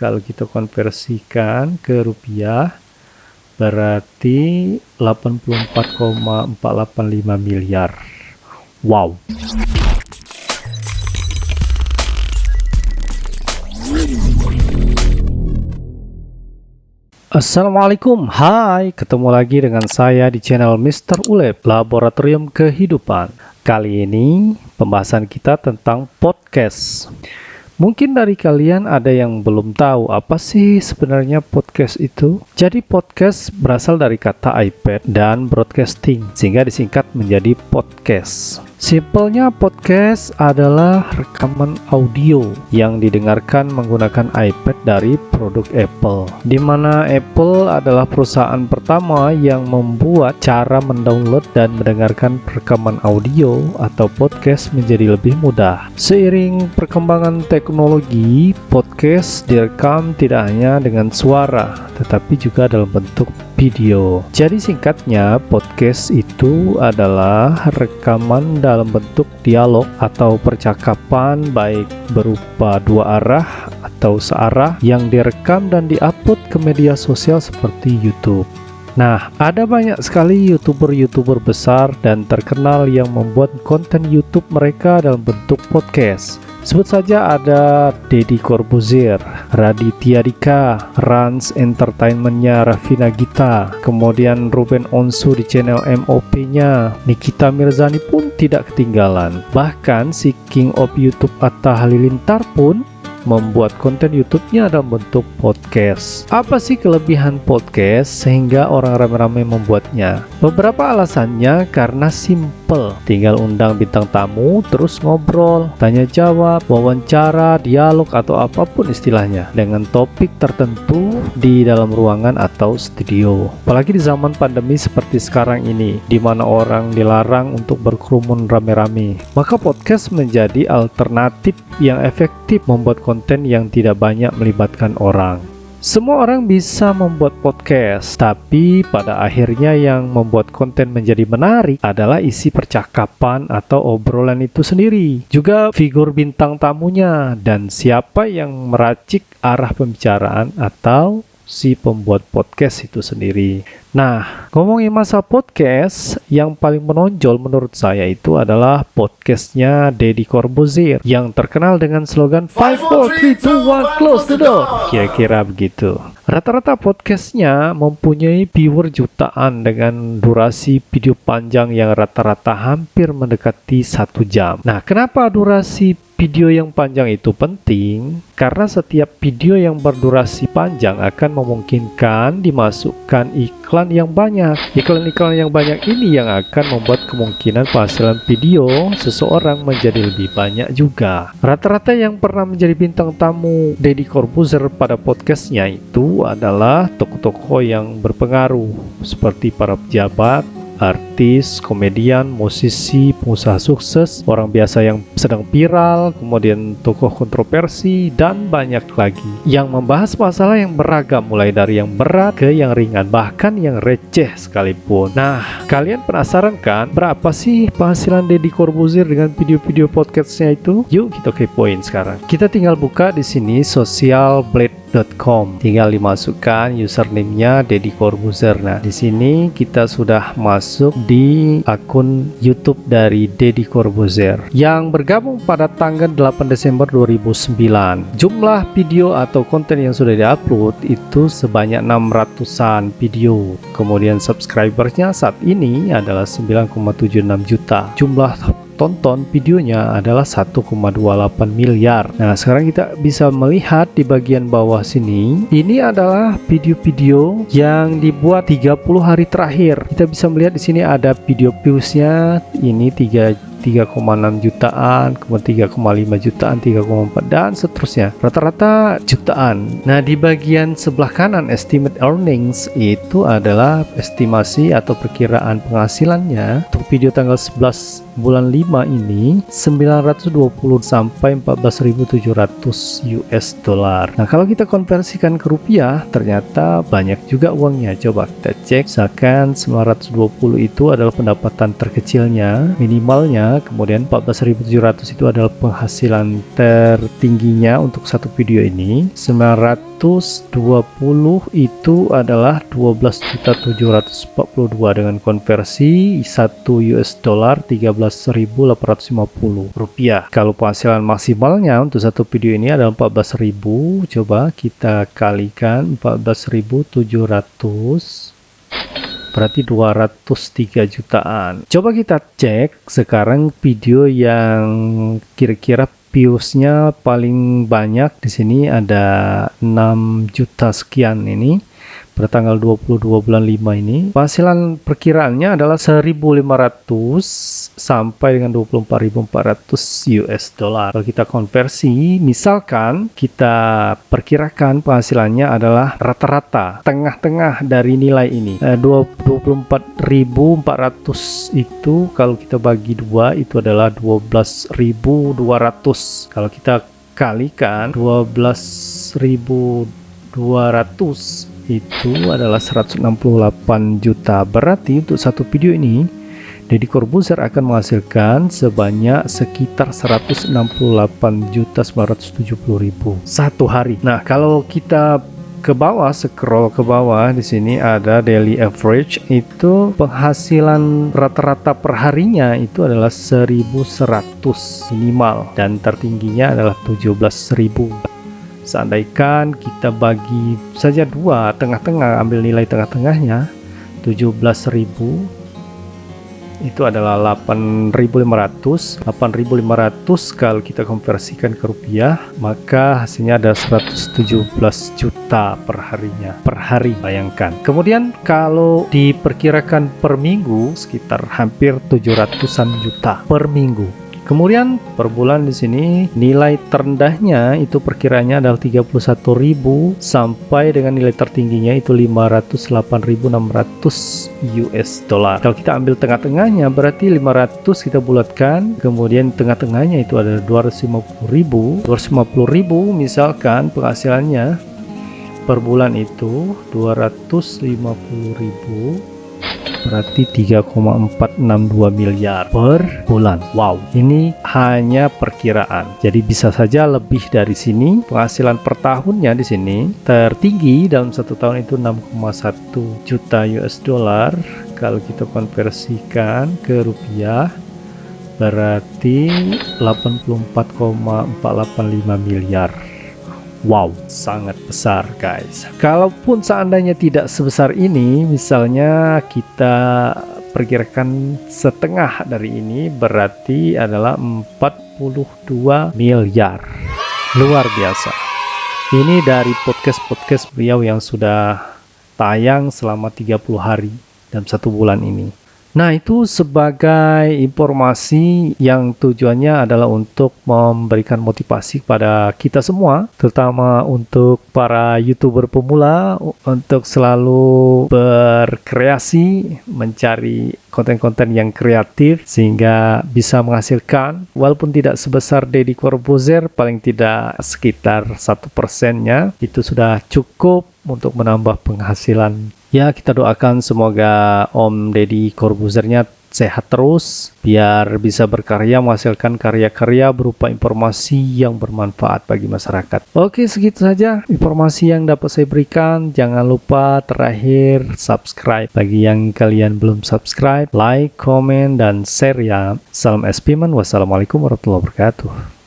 Kalau kita konversikan ke rupiah, berarti 84,485 miliar. Wow. Assalamualaikum, hai, ketemu lagi dengan saya di channel Mr. Ulep, Laboratorium Kehidupan. Kali ini pembahasan kita tentang podcast. Mungkin dari kalian ada yang belum tahu apa sih sebenarnya podcast itu. Jadi podcast berasal dari kata iPad dan broadcasting, sehingga disingkat menjadi podcast. Simpelnya podcast adalah rekaman audio yang didengarkan menggunakan iPad dari produk Apple, di mana Apple adalah perusahaan pertama yang membuat cara mendownload dan mendengarkan rekaman audio atau podcast menjadi lebih mudah. Seiring perkembangan teknologi, podcast direkam tidak hanya dengan suara, tetapi juga dalam bentuk video. Jadi singkatnya, podcast itu adalah rekaman dalam bentuk dialog atau percakapan baik berupa dua arah atau searah yang direkam dan diupload ke media sosial seperti YouTube. Nah, ada banyak sekali YouTuber besar dan terkenal yang membuat konten YouTube mereka dalam bentuk podcast. Sebut saja ada Deddy Corbuzier, Raditya Dika, Rans Entertainment-nya Raffi Nagita, kemudian Ruben Onsu di channel MOP-nya, Nikita Mirzani pun tidak ketinggalan. Bahkan si King of YouTube Atta Halilintar pun membuat konten YouTube-nya dalam bentuk podcast. Apa sih kelebihan podcast sehingga orang ramai-ramai membuatnya? Beberapa alasannya karena simple. Tinggal undang bintang tamu, terus ngobrol, tanya jawab, wawancara, dialog atau apapun istilahnya dengan topik tertentu di dalam ruangan atau studio. Apalagi di zaman pandemi seperti sekarang ini, di mana orang dilarang untuk berkerumun rame-rame. Maka podcast menjadi alternatif yang efektif membuat konten yang tidak banyak melibatkan orang. Semua orang bisa membuat podcast, tapi pada akhirnya yang membuat konten menjadi menarik adalah isi percakapan atau obrolan itu sendiri. Juga figur bintang tamunya dan siapa yang meracik arah pembicaraan atau si pembuat podcast itu sendiri. Nah, ngomongin masalah podcast, yang paling menonjol menurut saya itu adalah podcastnya Deddy Corbuzier yang terkenal dengan slogan 5, 4, 3, 2, 1, close the door. Kira-kira begitu. Rata-rata podcastnya mempunyai viewer jutaan dengan durasi video panjang yang rata-rata hampir mendekati 1 jam. Nah, kenapa durasi video yang panjang itu penting? Karena setiap video yang berdurasi panjang akan memungkinkan dimasukkan iklan yang banyak. Iklan-iklan yang banyak ini yang akan membuat kemungkinan penghasilan video seseorang menjadi lebih banyak juga. Rata-rata yang pernah menjadi bintang tamu Deddy Corbuzier pada podcastnya itu adalah tokoh-tokoh yang berpengaruh seperti para pejabat, artis, komedian, musisi, pengusaha sukses, orang biasa yang sedang viral, kemudian tokoh kontroversi, dan banyak lagi yang membahas masalah yang beragam, mulai dari yang berat ke yang ringan, bahkan yang receh sekalipun. Nah, kalian penasaran kan berapa sih penghasilan Deddy Corbuzier dengan video-video podcastnya itu? Yuk kita kepoin sekarang. Kita tinggal buka di sini socialblade.com. Tinggal dimasukkan username-nya Deddy Corbuzier. Nah, di sini kita sudah masuk di akun YouTube dari Deddy Corbuzier yang bergabung pada tanggal 8 Desember 2009. Jumlah video atau konten yang sudah diupload itu sebanyak 600-an video. Kemudian subscribernya saat ini adalah 9,76 juta. Jumlah tonton videonya adalah 1,28 miliar. Nah, sekarang kita bisa melihat di bagian bawah sini, ini adalah video-video yang dibuat 30 hari terakhir. Kita bisa melihat di sini ada video viewsnya, ini 3,6 jutaan, kemudian 3,5 jutaan, 3,4 dan seterusnya. Rata-rata jutaan. Nah, di bagian sebelah kanan estimate earnings itu adalah estimasi atau perkiraan penghasilannya untuk video tanggal 11 bulan 5 ini 920 sampai 14.700 US dollar. Nah, kalau kita konversikan ke rupiah ternyata banyak juga uangnya. Coba kita cek, misalkan 920 itu adalah pendapatan terkecilnya, minimalnya rupia. Kemudian 14.700 itu adalah penghasilan tertingginya untuk satu video ini. 920 itu adalah 12.742 dengan konversi 1 US dollar 13.850 rupiah. Kalau penghasilan maksimalnya untuk satu video ini adalah 14.000. Coba kita kalikan 14.700, berarti 203 jutaan. Coba kita cek sekarang video yang kira-kira viewsnya paling banyak. Di sini ada 6 juta sekian ini pada tanggal 22 bulan 5 ini. Penghasilan perkiraannya adalah 1.500 sampai dengan 24.400 US dollar. Kalau kita konversi, misalkan kita perkirakan penghasilannya adalah rata-rata tengah-tengah dari nilai ini. 24.400 itu kalau kita bagi dua itu adalah 12.200. Kalau kita kalikan 12.200 itu adalah 168 juta. Berarti untuk satu video ini Deddy Corbuzier akan menghasilkan sebanyak sekitar 168.970.000 satu hari. Nah, kalau kita ke bawah, scroll ke bawah, di sini ada daily average. Itu penghasilan rata-rata perharinya itu adalah 1.100 minimal dan tertingginya adalah 17.000. Seandainya kita bagi saja dua, tengah-tengah, ambil nilai tengah-tengahnya 17.000, itu adalah 8.500. 8.500 kalau kita konversikan ke rupiah, maka hasilnya ada 117 juta per harinya, per hari, bayangkan. Kemudian kalau diperkirakan per minggu sekitar hampir 700-an juta per minggu. Kemudian per bulan di sini nilai terendahnya itu perkiranya adalah 31.000 sampai dengan nilai tertingginya itu 508.600 US dollar. Kalau kita ambil tengah-tengahnya berarti 500 kita bulatkan, kemudian tengah-tengahnya itu ada 250.000. 250.000 misalkan penghasilannya per bulan itu 250.000, berarti 3,462 miliar per bulan. Wow, ini hanya perkiraan. Jadi bisa saja lebih dari sini. Penghasilan per tahunnya di sini tertinggi dalam satu tahun itu 6,1 juta US dollar. Kalau kita konversikan ke rupiah berarti 84,485 miliar. Wow, sangat besar guys. Kalaupun seandainya tidak sebesar ini, misalnya kita perkirakan setengah dari ini, berarti adalah 42 miliar. Luar biasa. Ini dari podcast-podcast beliau yang sudah tayang selama 30 hari dalam satu bulan ini. Nah, itu sebagai informasi yang tujuannya adalah untuk memberikan motivasi kepada kita semua, terutama untuk para YouTuber pemula, untuk selalu berkreasi, mencari konten-konten yang kreatif sehingga bisa menghasilkan, walaupun tidak sebesar Deddy Corbuzier, paling tidak sekitar 1%-nya, itu sudah cukup untuk menambah penghasilan. Ya, kita doakan semoga Om Deddy Corbuziernya sehat terus, biar bisa berkarya, menghasilkan karya-karya berupa informasi yang bermanfaat bagi masyarakat. Oke, segitu saja informasi yang dapat saya berikan. Jangan lupa terakhir subscribe. Bagi yang kalian belum subscribe, like, komen, dan share ya. Salam SPman. Wassalamualaikum warahmatullahi wabarakatuh.